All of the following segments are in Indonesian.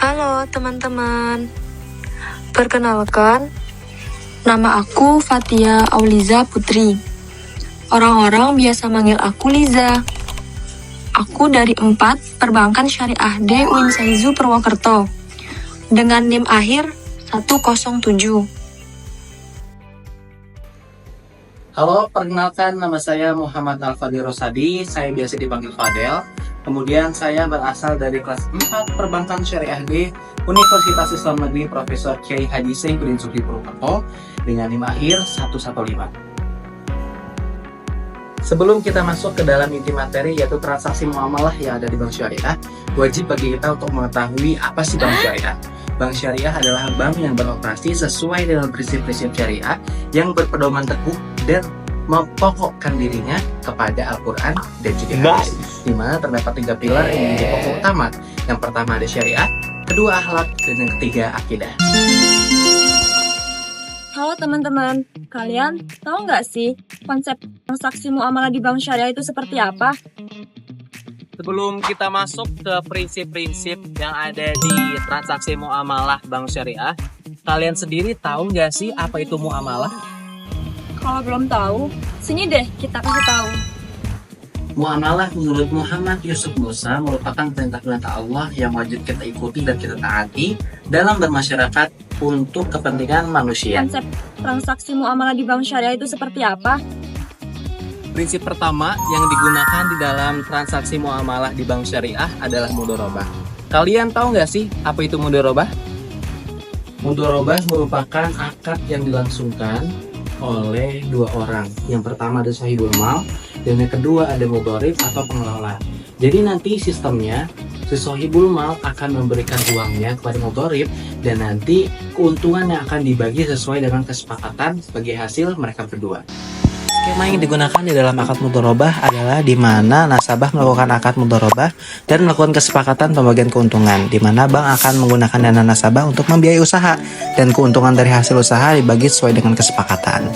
Halo teman-teman, perkenalkan, nama aku Fatia Auliza Putri. Orang-orang biasa manggil aku Liza. Aku dari 4 Perbankan Syariah D UIN Saizu Purwokerto dengan NIM akhir 107. Halo, perkenalkan nama saya Muhammad Al-Fadil Rosadi, saya biasa dipanggil Fadel. Kemudian saya berasal dari kelas 4 Perbankan Syariah D Universitas Islam Negeri Profesor Kiai Haji Saifuddin Sukri Purwokerto dengan NIM akhir 115. Sebelum kita masuk ke dalam inti materi yaitu transaksi muamalah yang ada di Bank Syariah, wajib bagi kita untuk mengetahui apa sih Bank Syariah. Bank Syariah adalah bank yang beroperasi sesuai dengan prinsip-prinsip syariah yang berpedoman teguh dan mempokokkan dirinya kepada Al-Quran dan juga hadis, di mana terdapat 3 pilar yang menjadi pokok utama. Yang pertama ada syariat, kedua akhlak, dan yang ketiga akidah. Halo teman-teman, kalian tahu nggak sih konsep transaksi muamalah di Bank Syariah itu seperti apa? Sebelum kita masuk ke prinsip-prinsip yang ada di transaksi muamalah Bank Syariah, kalian sendiri tahu nggak sih apa itu muamalah? Kalau belum tahu, sini deh kita kasih tahu. Muamalah menurut Muhammad Yusuf Musa merupakan perintah-perintah Allah yang wajib kita ikuti dan kita taati dalam bermasyarakat untuk kepentingan manusia. Konsep transaksi muamalah di Bank Syariah itu seperti apa? Prinsip pertama yang digunakan di dalam transaksi muamalah di Bank Syariah adalah mudharabah. Kalian tahu nggak sih apa itu mudharabah? Mudharabah merupakan akad yang dilangsungkan oleh 2 orang. Yang pertama ada sahibul mal dan yang kedua ada mudharib atau pengelola. Jadi nanti sistemnya si sahibul mal akan memberikan uangnya kepada mudharib dan nanti keuntungan yang akan dibagi sesuai dengan kesepakatan sebagai hasil mereka berdua. Skema yang digunakan di dalam akad mudharabah adalah di mana nasabah melakukan akad mudharabah dan melakukan kesepakatan pembagian keuntungan, di mana bank akan menggunakan dana nasabah untuk membiayai usaha dan keuntungan dari hasil usaha dibagi sesuai dengan kesepakatan.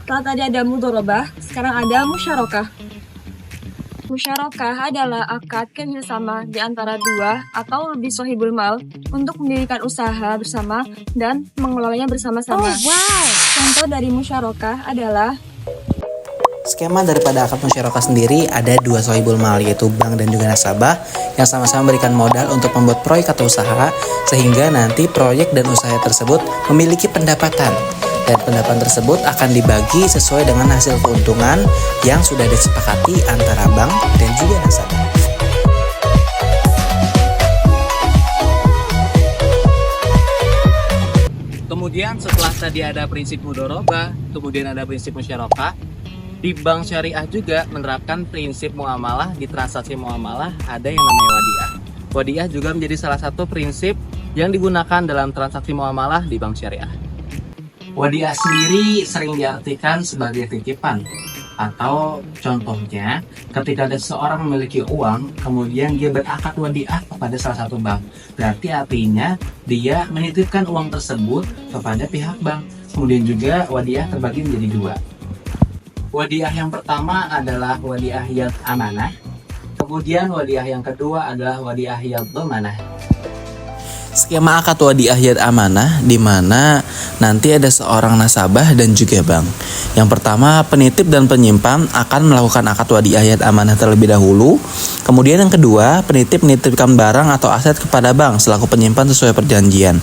Setelah tadi ada mudharabah, sekarang ada musyarakah. Musyarakah adalah akad kerjasama di antara 2 atau lebih sahibul mal untuk mendirikan usaha bersama dan mengelolanya bersama-sama. Contoh dari musyarakah adalah Skema daripada akad musyarakah sendiri ada 2 sahibul mal, yaitu bank dan juga nasabah yang sama-sama memberikan modal untuk membuat proyek atau usaha sehingga nanti proyek dan usaha tersebut memiliki pendapatan. Dan pendapatan tersebut akan dibagi sesuai dengan hasil keuntungan yang sudah disepakati antara bank dan juga nasabah. Kemudian setelah tadi ada prinsip mudharabah, kemudian ada prinsip musyarakah, di Bank Syariah juga menerapkan prinsip muamalah. Di transaksi muamalah ada yang namanya wadiah. Wadiah juga menjadi salah satu prinsip yang digunakan dalam transaksi muamalah di Bank Syariah. Wadiah sendiri sering diartikan sebagai titipan, atau contohnya ketika ada seorang memiliki uang kemudian dia berakad wadiah kepada salah satu bank, berarti artinya dia menitipkan uang tersebut kepada pihak bank. Kemudian juga wadiah terbagi menjadi 2. Wadiah yang pertama adalah wadiah yad amanah, kemudian wadiah yang kedua adalah wadiah yad dhamanah. Skema akad wadiah yad amanah di mana nanti ada seorang nasabah dan juga bank. Yang pertama, penitip dan penyimpan akan melakukan akad wadiah yad amanah terlebih dahulu. Kemudian yang kedua, penitip menitipkan barang atau aset kepada bank selaku penyimpan sesuai perjanjian.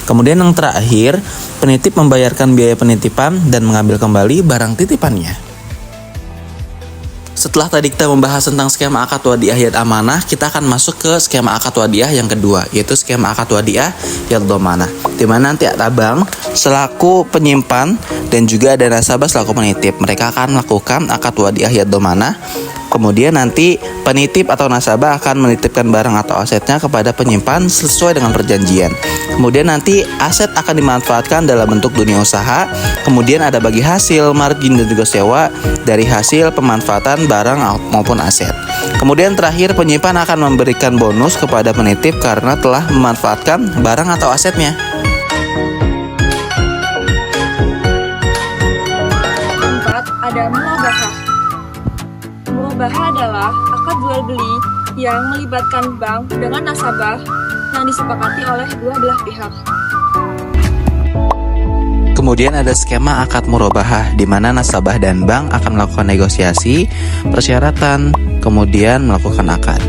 Kemudian yang terakhir, penitip membayarkan biaya penitipan dan mengambil kembali barang titipannya. Setelah tadi kita membahas tentang skema akad wadiah yad amanah, kita akan masuk ke skema akad wadiah yang kedua, yaitu skema akad wadiah yad dhamanah, di mana nanti ada bank selaku penyimpan dan juga ada nasabah selaku penitip. Mereka akan melakukan akad wadiah yad dhamanah. Kemudian nanti penitip atau nasabah akan menitipkan barang atau asetnya kepada penyimpan sesuai dengan perjanjian. Kemudian nanti aset akan dimanfaatkan dalam bentuk dunia usaha. Kemudian ada bagi hasil, margin dan juga sewa dari hasil pemanfaatan barang maupun aset. Kemudian terakhir, penyimpan akan memberikan bonus kepada penitip karena telah memanfaatkan barang atau asetnya. keempat ada murabahah. Musabahah adalah akad jual beli yang melibatkan bank dengan nasabah yang disepakati oleh dua belah pihak. Kemudian ada skema akad murabahah di mana nasabah dan bank akan melakukan negosiasi, persyaratan, kemudian melakukan akad.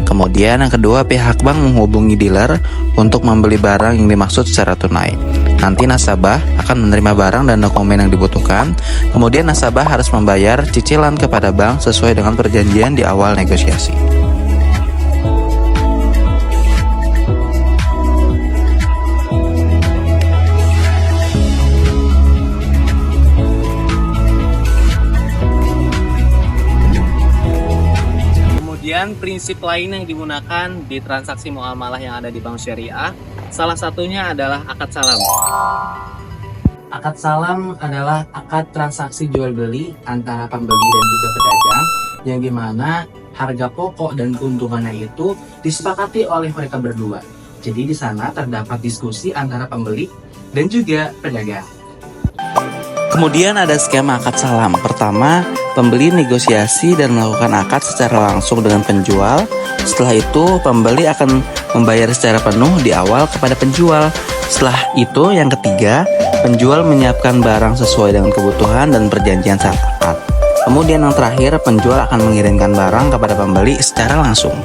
Kemudian yang kedua, pihak bank menghubungi dealer untuk membeli barang yang dimaksud secara tunai. Nanti nasabah akan menerima barang dan dokumen yang dibutuhkan. Kemudian nasabah harus membayar cicilan kepada bank sesuai dengan perjanjian di awal negosiasi. Kemudian prinsip lain yang digunakan di transaksi muamalah yang ada di bank syariah, salah satunya adalah akad salam. Akad salam adalah akad transaksi jual beli antara pembeli dan juga pedagang, yang dimana harga pokok dan keuntungannya itu disepakati oleh mereka berdua. Jadi di sana terdapat diskusi antara pembeli dan juga pedagang. Kemudian ada skema akad salam. Pertama, pembeli negosiasi dan melakukan akad secara langsung dengan penjual. Setelah itu, pembeli akan membayar secara penuh di awal kepada penjual. Setelah itu, yang ketiga, penjual menyiapkan barang sesuai dengan kebutuhan dan perjanjian saat akad. Kemudian yang terakhir, penjual akan mengirimkan barang kepada pembeli secara langsung.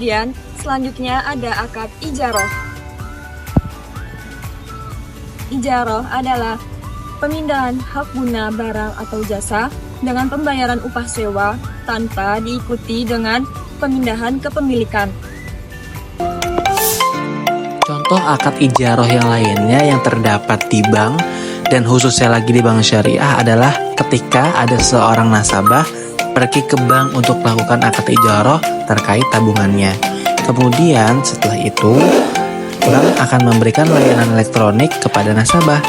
Kemudian selanjutnya ada akad ijaroh. Ijaroh adalah pemindahan hak guna barang atau jasa dengan pembayaran upah sewa tanpa diikuti dengan pemindahan kepemilikan. Contoh akad ijaroh yang lainnya yang terdapat di bank dan khususnya lagi di bank syariah adalah ketika ada seorang nasabah pergi ke bank untuk melakukan akad ijaroh terkait tabungannya. Kemudian setelah itu, bank akan memberikan layanan elektronik kepada nasabah,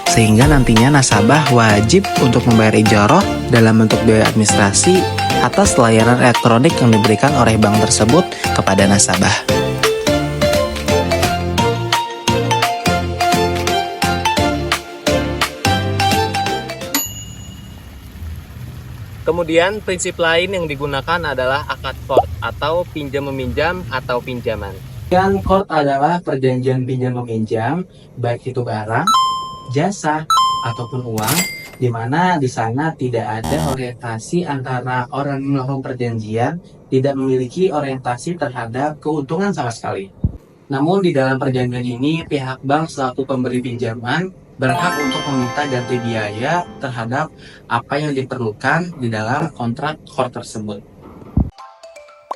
sehingga nantinya nasabah wajib untuk membayar ijaroh dalam bentuk biaya administrasi atas layanan elektronik yang diberikan oleh bank tersebut kepada nasabah. Kemudian prinsip lain yang digunakan adalah akad qard atau pinjam meminjam atau pinjaman. Dan qard adalah perjanjian pinjam meminjam, baik itu barang, jasa, ataupun uang, di mana di sana tidak ada orientasi antara orang yang melakukan perjanjian, tidak memiliki orientasi terhadap keuntungan sama sekali. Namun di dalam perjanjian ini, pihak bank selaku pemberi pinjaman berhak untuk meminta ganti biaya terhadap apa yang diperlukan di dalam kontrak qard tersebut.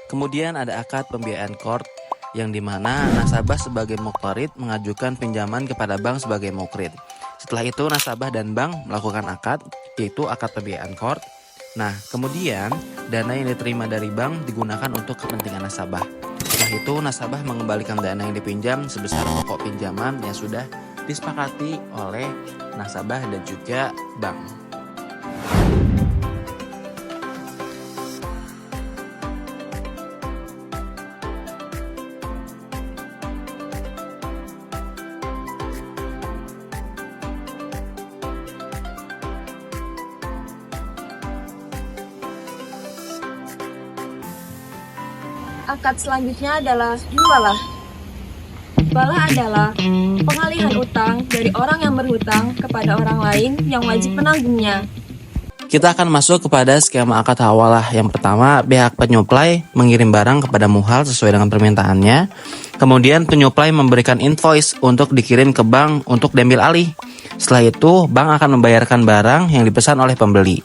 Kemudian ada akad pembiayaan qard yang dimana nasabah sebagai muqtarid mengajukan pinjaman kepada bank sebagai mukrid. Setelah itu nasabah dan bank melakukan akad, yaitu akad pembiayaan qard. Nah, kemudian dana yang diterima dari bank digunakan untuk kepentingan nasabah. Setelah itu nasabah mengembalikan dana yang dipinjam sebesar pokok pinjaman yang sudah disepakati oleh nasabah dan juga bank. Akad selanjutnya adalah jualah. Balah adalah pengalihan utang dari orang yang berhutang kepada orang lain yang wajib menanggungnya. Kita akan masuk kepada skema akad hawalah. Yang pertama, pihak penyuplai mengirim barang kepada muhal sesuai dengan permintaannya. Kemudian penyuplai memberikan invoice untuk dikirim ke bank untuk diambil alih. Setelah itu, bank akan membayarkan barang yang dipesan oleh pembeli.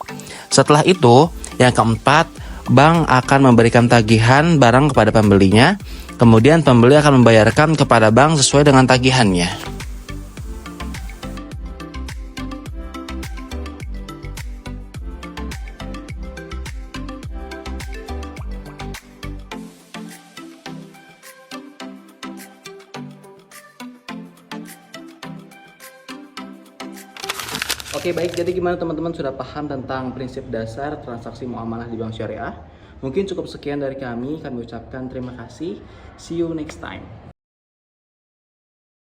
Setelah itu, yang keempat, bank akan memberikan tagihan barang kepada pembelinya. Kemudian pembeli akan membayarkan kepada bank sesuai dengan tagihannya. Oke baik, jadi gimana teman-teman sudah paham tentang prinsip dasar transaksi muamalah di bank syariah? Mungkin cukup sekian dari kami ucapkan terima kasih. See you next time.